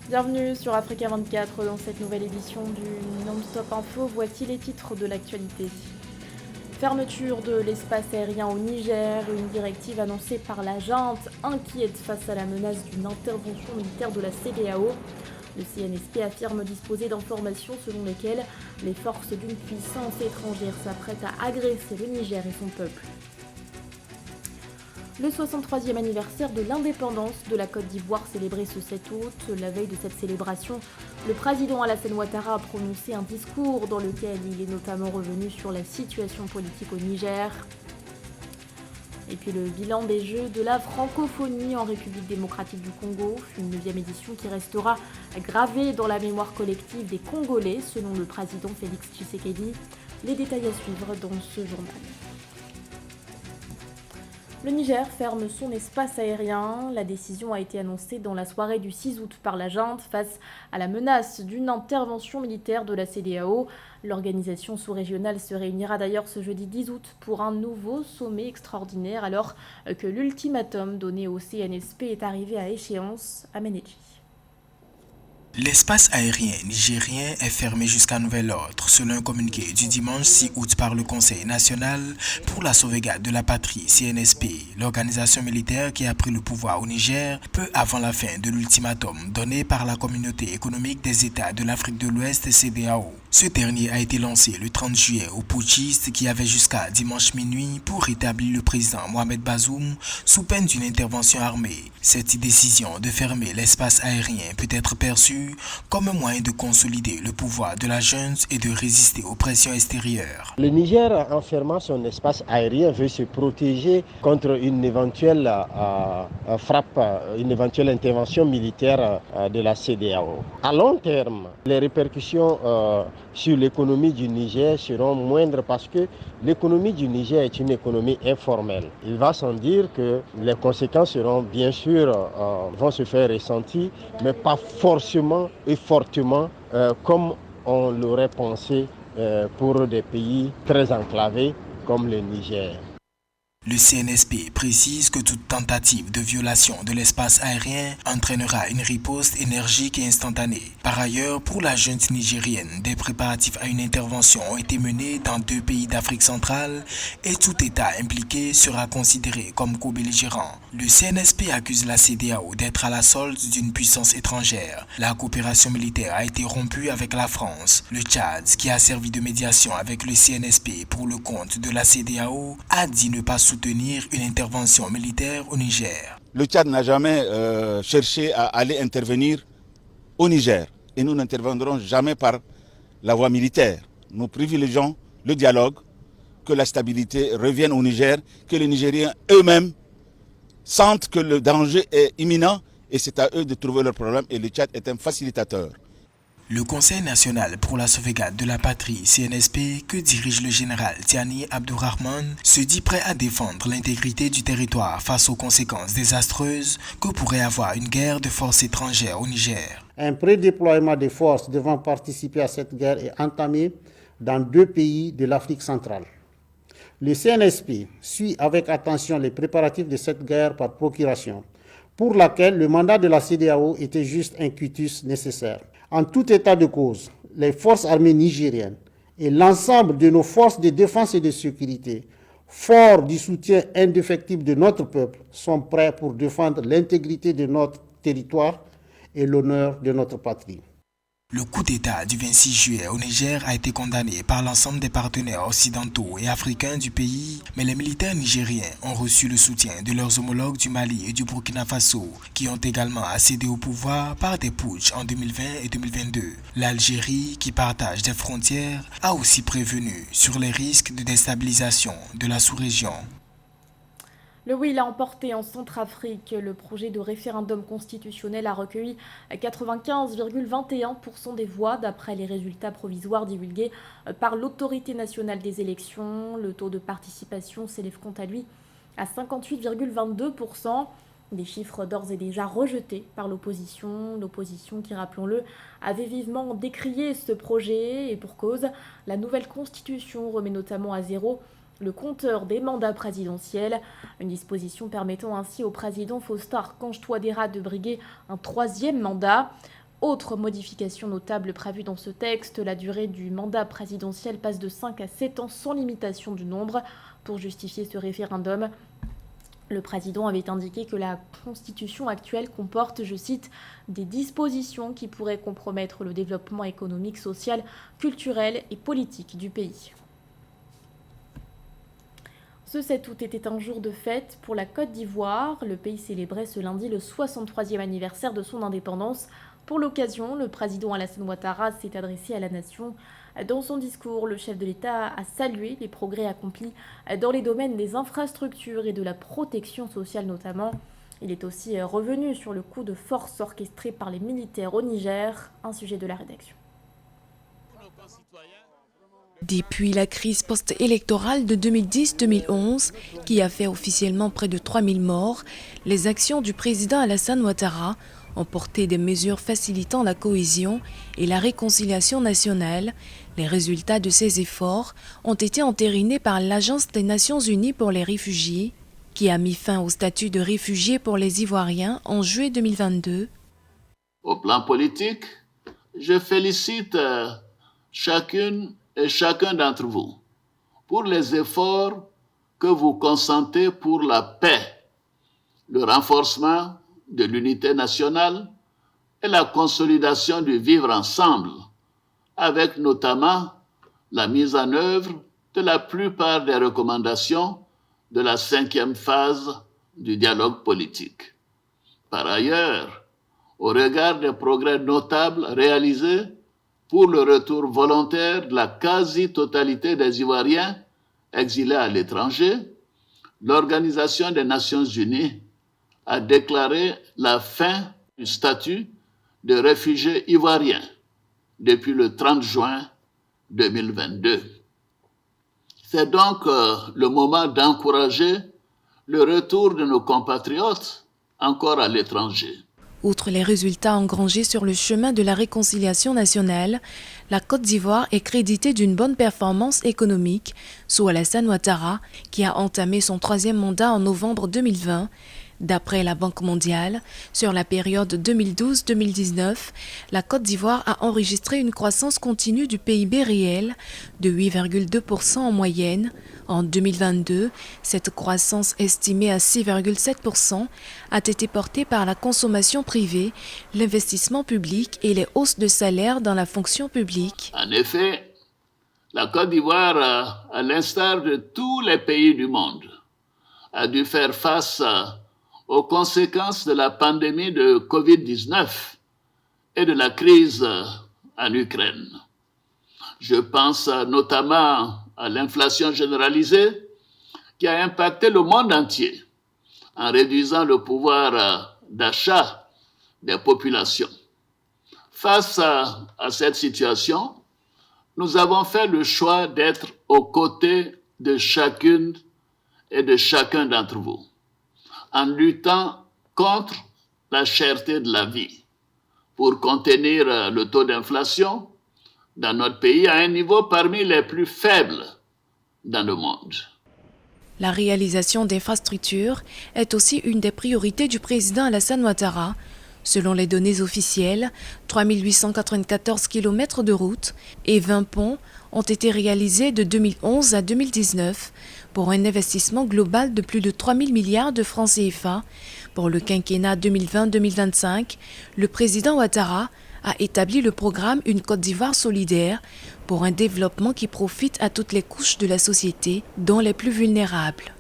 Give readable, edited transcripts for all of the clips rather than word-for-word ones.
Bienvenue sur Africa 24 dans cette nouvelle édition du Non-Stop Info. Voici les titres de l'actualité. Fermeture de l'espace aérien au Niger, une directive annoncée par la junte inquiète face à la menace d'une intervention militaire de la CEDEAO. Le CNSP affirme disposer d'informations selon lesquelles les forces d'une puissance étrangère s'apprêtent à agresser le Niger et son peuple. Le 63e anniversaire de l'indépendance de la Côte d'Ivoire célébré ce 7 août. La veille de cette célébration, le président Alassane Ouattara a prononcé un discours dans lequel il est notamment revenu sur la situation politique au Niger. Et puis le bilan des Jeux de la francophonie en République démocratique du Congo, une 9e édition qui restera gravée dans la mémoire collective des Congolais, selon le président Félix Tshisekedi. Les détails à suivre dans ce journal. Le Niger ferme son espace aérien. La décision a été annoncée dans la soirée du 6 août par la junte face à la menace d'une intervention militaire de la CEDEAO. L'organisation sous-régionale se réunira d'ailleurs ce jeudi 10 août pour un nouveau sommet extraordinaire alors que l'ultimatum donné au CNSP est arrivé à échéance à Ménédji. L'espace aérien nigérien est fermé jusqu'à nouvel ordre, selon un communiqué du dimanche 6 août par le Conseil national pour la sauvegarde de la patrie CNSP, l'organisation militaire qui a pris le pouvoir au Niger peu avant la fin de l'ultimatum donné par la communauté économique des États de l'Afrique de l'Ouest CEDEAO. Ce dernier a été lancé le 30 juillet aux putschistes qui avaient jusqu'à dimanche minuit pour rétablir le président Mohamed Bazoum sous peine d'une intervention armée. Cette décision de fermer l'espace aérien peut être perçue comme un moyen de consolider le pouvoir de la junte et de résister aux pressions extérieures. Le Niger, en fermant son espace aérien, veut se protéger contre une éventuelle frappe, une éventuelle intervention militaire de la CEDEAO. À long terme, les répercussions sur l'économie du Niger seront moindres parce que l'économie du Niger est une économie informelle. Il va sans dire que les conséquences seront bien sûr, vont se faire ressentir, mais pas forcément et fortement comme on l'aurait pensé pour des pays très enclavés comme le Niger. Le CNSP précise que toute tentative de violation de l'espace aérien entraînera une riposte énergique et instantanée. Par ailleurs, pour la junte nigérienne, des préparatifs à une intervention ont été menés dans 2 pays d'Afrique centrale et tout État impliqué sera considéré comme co-belligérant. Le CNSP accuse la CEDEAO d'être à la solde d'une puissance étrangère. La coopération militaire a été rompue avec la France. Le Tchad, qui a servi de médiation avec le CNSP pour le compte de la CEDEAO, a dit ne pas soutenir une intervention militaire au Niger. Le Tchad n'a jamais cherché à aller intervenir au Niger et nous n'interviendrons jamais par la voie militaire. Nous privilégions le dialogue, que la stabilité revienne au Niger, que les Nigériens eux-mêmes sentent que le danger est imminent et c'est à eux de trouver leur problème et le Tchad est un facilitateur. Le Conseil national pour la sauvegarde de la patrie, CNSP, que dirige le général Tiani Abdourahmane, se dit prêt à défendre l'intégrité du territoire face aux conséquences désastreuses que pourrait avoir une guerre de forces étrangères au Niger. Un prédéploiement des forces devant participer à cette guerre est entamé dans 2 pays de l'Afrique centrale. Le CNSP suit avec attention les préparatifs de cette guerre par procuration, pour laquelle le mandat de la CEDEAO était juste un quitus nécessaire. En tout état de cause, les forces armées nigériennes et l'ensemble de nos forces de défense et de sécurité, forts du soutien indéfectible de notre peuple, sont prêts pour défendre l'intégrité de notre territoire et l'honneur de notre patrie. Le coup d'État du 26 juillet au Niger a été condamné par l'ensemble des partenaires occidentaux et africains du pays, mais les militaires nigériens ont reçu le soutien de leurs homologues du Mali et du Burkina Faso, qui ont également accédé au pouvoir par des putschs en 2020 et 2022. L'Algérie, qui partage des frontières, a aussi prévenu sur les risques de déstabilisation de la sous-région. Le oui l'a emporté en Centrafrique. Le projet de référendum constitutionnel a recueilli 95,21% des voix d'après les résultats provisoires divulgués par l'autorité nationale des élections. Le taux de participation s'élève quant à lui à 58,22%. Des chiffres d'ores et déjà rejetés par l'opposition. L'opposition qui, rappelons-le, avait vivement décrié ce projet et pour cause, la nouvelle constitution remet notamment à zéro le compteur des mandats présidentiels, une disposition permettant ainsi au président Faustin Archange Touadéra de briguer un 3e mandat. Autre modification notable prévue dans ce texte, la durée du mandat présidentiel passe de 5 à 7 ans sans limitation du nombre. Pour justifier ce référendum, le président avait indiqué que la constitution actuelle comporte, je cite, des dispositions qui pourraient compromettre le développement économique, social, culturel et politique du pays. Ce 7 août était un jour de fête pour la Côte d'Ivoire. Le pays célébrait ce lundi le 63e anniversaire de son indépendance. Pour l'occasion, le président Alassane Ouattara s'est adressé à la nation. Dans son discours, le chef de l'État a salué les progrès accomplis dans les domaines des infrastructures et de la protection sociale notamment. Il est aussi revenu sur le coup de force orchestré par les militaires au Niger, un sujet de la rédaction. Depuis la crise post-électorale de 2010-2011, qui a fait officiellement près de 3000 morts, les actions du président Alassane Ouattara ont porté des mesures facilitant la cohésion et la réconciliation nationale. Les résultats de ces efforts ont été entérinés par l'Agence des Nations Unies pour les réfugiés, qui a mis fin au statut de réfugié pour les Ivoiriens en juillet 2022. Au plan politique, je félicite chacune et chacun d'entre vous pour les efforts que vous consentez pour la paix, le renforcement de l'unité nationale et la consolidation du vivre ensemble, avec notamment la mise en œuvre de la plupart des recommandations de la 5e phase du dialogue politique. Par ailleurs, au regard des progrès notables réalisés pour le retour volontaire de la quasi-totalité des Ivoiriens exilés à l'étranger, l'Organisation des Nations Unies a déclaré la fin du statut de réfugié ivoirien depuis le 30 juin 2022. C'est donc le moment d'encourager le retour de nos compatriotes encore à l'étranger. Outre les résultats engrangés sur le chemin de la réconciliation nationale, la Côte d'Ivoire est créditée d'une bonne performance économique sous Alassane Ouattara, qui a entamé son 3e mandat en novembre 2020. D'après la Banque mondiale, sur la période 2012-2019, la Côte d'Ivoire a enregistré une croissance continue du PIB réel de 8,2% en moyenne. En 2022, cette croissance estimée à 6,7% a été portée par la consommation privée, l'investissement public et les hausses de salaire dans la fonction publique. En effet, la Côte d'Ivoire, à l'instar de tous les pays du monde, a dû faire face aux conséquences de la pandémie de Covid-19 et de la crise en Ukraine. Je pense notamment à l'inflation généralisée qui a impacté le monde entier en réduisant le pouvoir d'achat des populations. Face à cette situation, nous avons fait le choix d'être aux côtés de chacune et de chacun d'entre vous, en luttant contre la cherté de la vie, pour contenir le taux d'inflation dans notre pays à un niveau parmi les plus faibles dans le monde. La réalisation d'infrastructures est aussi une des priorités du président Alassane Ouattara. Selon les données officielles, 3894 km de routes et 20 ponts ont été réalisés de 2011 à 2019 pour un investissement global de plus de 3 000 milliards de francs CFA. Pour le quinquennat 2020-2025, le président Ouattara a établi le programme Une Côte d'Ivoire solidaire pour un développement qui profite à toutes les couches de la société, dont les plus vulnérables.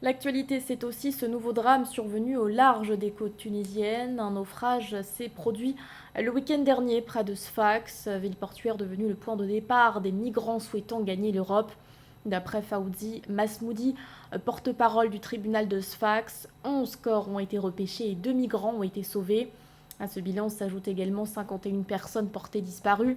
L'actualité, c'est aussi ce nouveau drame survenu au large des côtes tunisiennes. Un naufrage s'est produit le week-end dernier près de Sfax, ville portuaire devenue le point de départ des migrants souhaitant gagner l'Europe. D'après Fawzi Masmoudi, porte-parole du tribunal de Sfax, 11 corps ont été repêchés et 2 migrants ont été sauvés. À ce bilan s'ajoutent également 51 personnes portées disparues.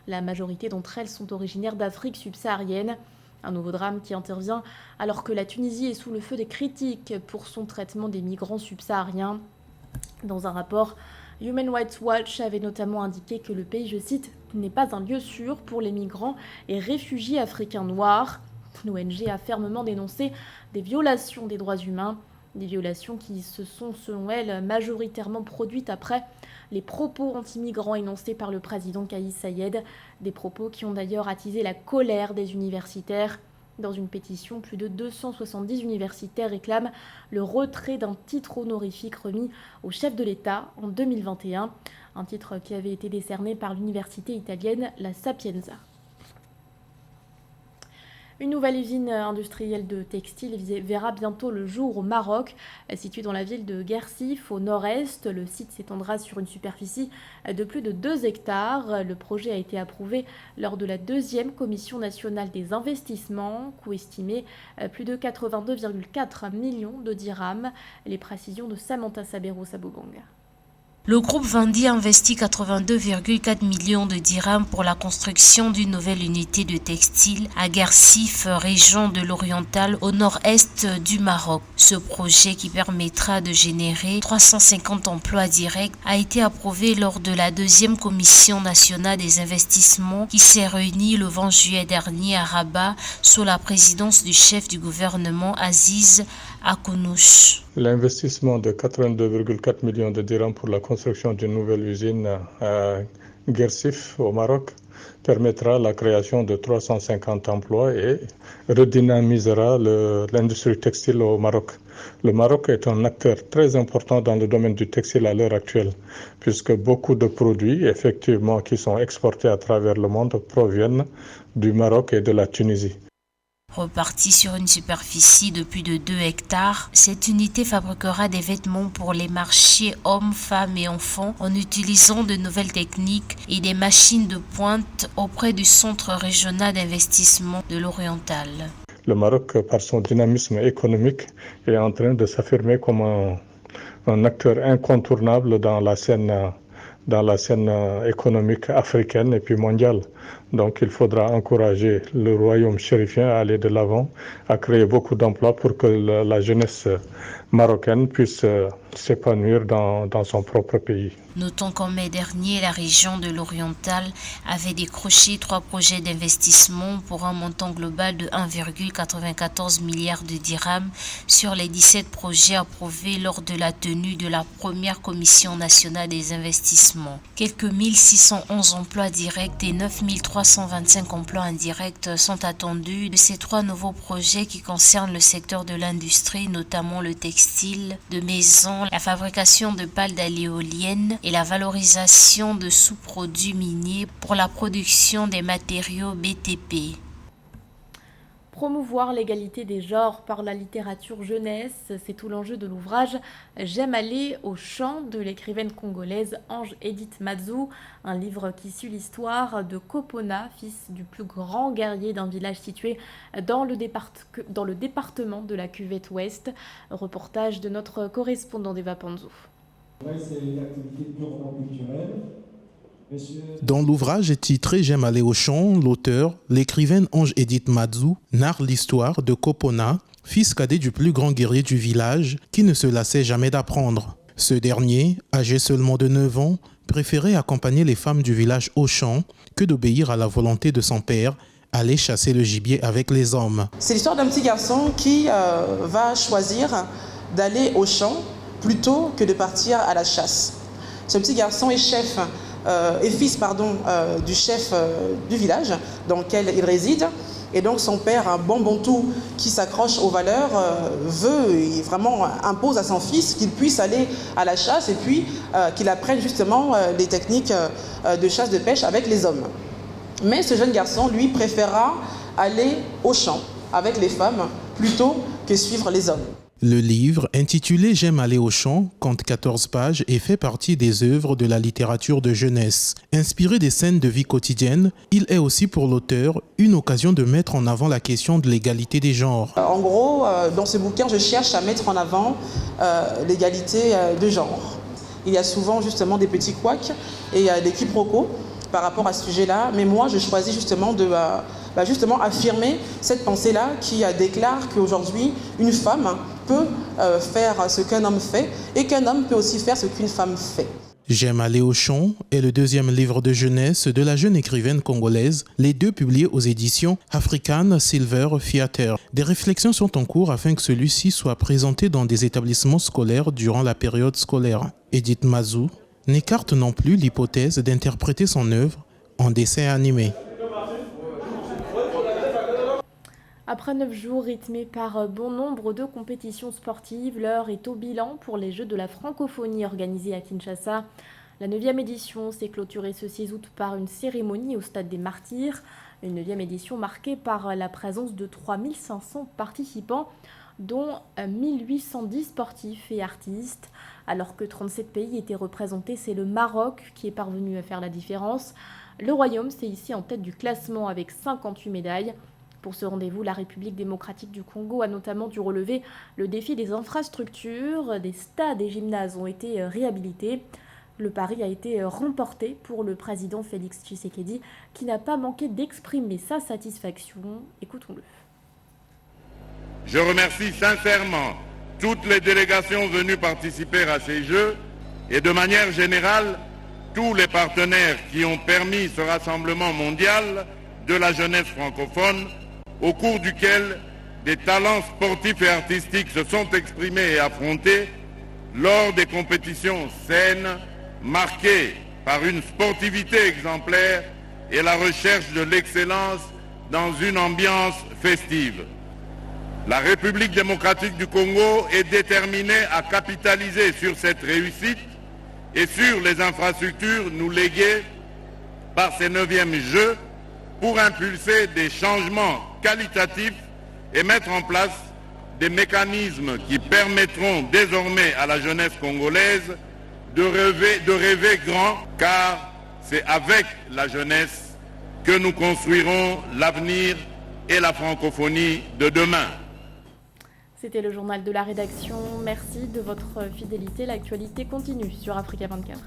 La majorité d'entre elles sont originaires d'Afrique subsaharienne. Un nouveau drame qui intervient alors que la Tunisie est sous le feu des critiques pour son traitement des migrants subsahariens. Dans un rapport, Human Rights Watch avait notamment indiqué que le pays, je cite, n'est pas un lieu sûr pour les migrants et réfugiés africains noirs. L'ONG a fermement dénoncé des violations des droits humains, des violations qui se sont, selon elle, majoritairement produites après les propos anti-migrants énoncés par le président Kais Saied, des propos qui ont d'ailleurs attisé la colère des universitaires. Dans une pétition, plus de 270 universitaires réclament le retrait d'un titre honorifique remis au chef de l'État en 2021, un titre qui avait été décerné par l'université italienne La Sapienza. Une nouvelle usine industrielle de textile verra bientôt le jour au Maroc. Située dans la ville de Guersif, au nord-est, le site s'étendra sur une superficie de plus de 2 hectares. Le projet a été approuvé lors de la 2e Commission nationale des investissements, coût estimé plus de 82,4 millions de dirhams. Les précisions de Samantha Sabero-Sabobang. Le groupe Vendi investit 82,4 millions de dirhams pour la construction d'une nouvelle unité de textile à Guersif, région de l'Oriental, au nord-est du Maroc. Ce projet, qui permettra de générer 350 emplois directs, a été approuvé lors de la 2e Commission nationale des investissements qui s'est réunie le 20 juillet dernier à Rabat sous la présidence du chef du gouvernement Aziz Akounouch. L'investissement de 82,4 millions de dirhams pour la construction d'une nouvelle usine à Guersif au Maroc permettra la création de 350 emplois et redynamisera l'industrie textile au Maroc. Le Maroc est un acteur très important dans le domaine du textile à l'heure actuelle, puisque beaucoup de produits, effectivement, qui sont exportés à travers le monde proviennent du Maroc et de la Tunisie. Repartie sur une superficie de plus de 2 hectares, cette unité fabriquera des vêtements pour les marchés hommes, femmes et enfants en utilisant de nouvelles techniques et des machines de pointe auprès du Centre régional d'investissement de l'Oriental. Le Maroc, par son dynamisme économique, est en train de s'affirmer comme un acteur incontournable dans la scène économique africaine et puis mondiale. Donc il faudra encourager le royaume chérifien à aller de l'avant, à créer beaucoup d'emplois pour que la jeunesse marocaine puisse s'épanouir dans son propre pays. Notons qu'en mai dernier, la région de l'Oriental avait décroché 3 projets d'investissement pour un montant global de 1,94 milliard de dirhams sur les 17 projets approuvés lors de la tenue de la première Commission nationale des investissements. Quelques 1611 emplois directs et 9325 emplois indirects sont attendus de ces 3 nouveaux projets qui concernent le secteur de l'industrie, notamment le textile, de maison, la fabrication de pales à l'éolienne et la valorisation de sous-produits miniers pour la production des matériaux BTP. Promouvoir l'égalité des genres par la littérature jeunesse, c'est tout l'enjeu de l'ouvrage « J'aime aller au chant » de l'écrivaine congolaise Ange Edith Mazou, un livre qui suit l'histoire de Kopona, fils du plus grand guerrier d'un village situé dans le département de la Cuvette Ouest. Reportage de notre correspondant d'Eva Panzo. C'est une activité purement culturelle. Dans l'ouvrage titré « J'aime aller au chant », l'auteur, l'écrivaine Ange Edith Mazou, narre l'histoire de Kopona, fils cadet du plus grand guerrier du village, qui ne se lassait jamais d'apprendre. Ce dernier, âgé seulement de 9 ans, préférait accompagner les femmes du village au chant que d'obéir à la volonté de son père, aller chasser le gibier avec les hommes. C'est l'histoire d'un petit garçon qui va choisir d'aller au champ plutôt que de partir à la chasse. Ce petit garçon est fils du chef du village dans lequel il réside. Et donc son père, un bon tout qui s'accroche aux valeurs, impose à son fils qu'il puisse aller à la chasse et puis qu'il apprenne justement les techniques de chasse, de pêche avec les hommes. Mais ce jeune garçon, lui, préférera aller au champ avec les femmes plutôt que suivre les hommes. Le livre, intitulé « J'aime aller au chant », compte 14 pages et fait partie des œuvres de la littérature de jeunesse. Inspiré des scènes de vie quotidienne, il est aussi pour l'auteur une occasion de mettre en avant la question de l'égalité des genres. En gros, dans ce bouquin, je cherche à mettre en avant l'égalité de genre. Il y a souvent justement des petits couacs et des quiproquos par rapport à ce sujet-là, mais moi je choisis justement de affirmer cette pensée-là qui déclare qu'aujourd'hui une femme peut faire ce qu'un homme fait et qu'un homme peut aussi faire ce qu'une femme fait. J'aime aller au chant est le 2e livre de jeunesse de la jeune écrivaine congolaise, les 2 publiés aux éditions African Silver Theatre. Des réflexions sont en cours afin que celui-ci soit présenté dans des établissements scolaires durant la période scolaire. Edith Mazou n'écarte non plus l'hypothèse d'interpréter son œuvre en dessin animé. Après 9 jours rythmés par bon nombre de compétitions sportives, l'heure est au bilan pour les Jeux de la francophonie organisés à Kinshasa. La 9e édition s'est clôturée ce 6 août par une cérémonie au Stade des Martyrs. Une 9e édition marquée par la présence de 3500 participants, dont 1810 sportifs et artistes. Alors que 37 pays étaient représentés, c'est le Maroc qui est parvenu à faire la différence. Le Royaume s'est ici en tête du classement avec 58 médailles. Pour ce rendez-vous, la République démocratique du Congo a notamment dû relever le défi des infrastructures. Des stades et gymnases ont été réhabilités. Le pari a été remporté pour le président Félix Tshisekedi, qui n'a pas manqué d'exprimer sa satisfaction. Écoutons-le. Je remercie sincèrement toutes les délégations venues participer à ces Jeux et de manière générale tous les partenaires qui ont permis ce rassemblement mondial de la jeunesse francophone au cours duquel des talents sportifs et artistiques se sont exprimés et affrontés lors des compétitions saines marquées par une sportivité exemplaire et la recherche de l'excellence dans une ambiance festive. La République démocratique du Congo est déterminée à capitaliser sur cette réussite et sur les infrastructures nous léguées par ces 9e Jeux pour impulser des changements qualitatifs et mettre en place des mécanismes qui permettront désormais à la jeunesse congolaise de rêver grand, car c'est avec la jeunesse que nous construirons l'avenir et la francophonie de demain. C'était le journal de la rédaction. Merci de votre fidélité. L'actualité continue sur Africa 24.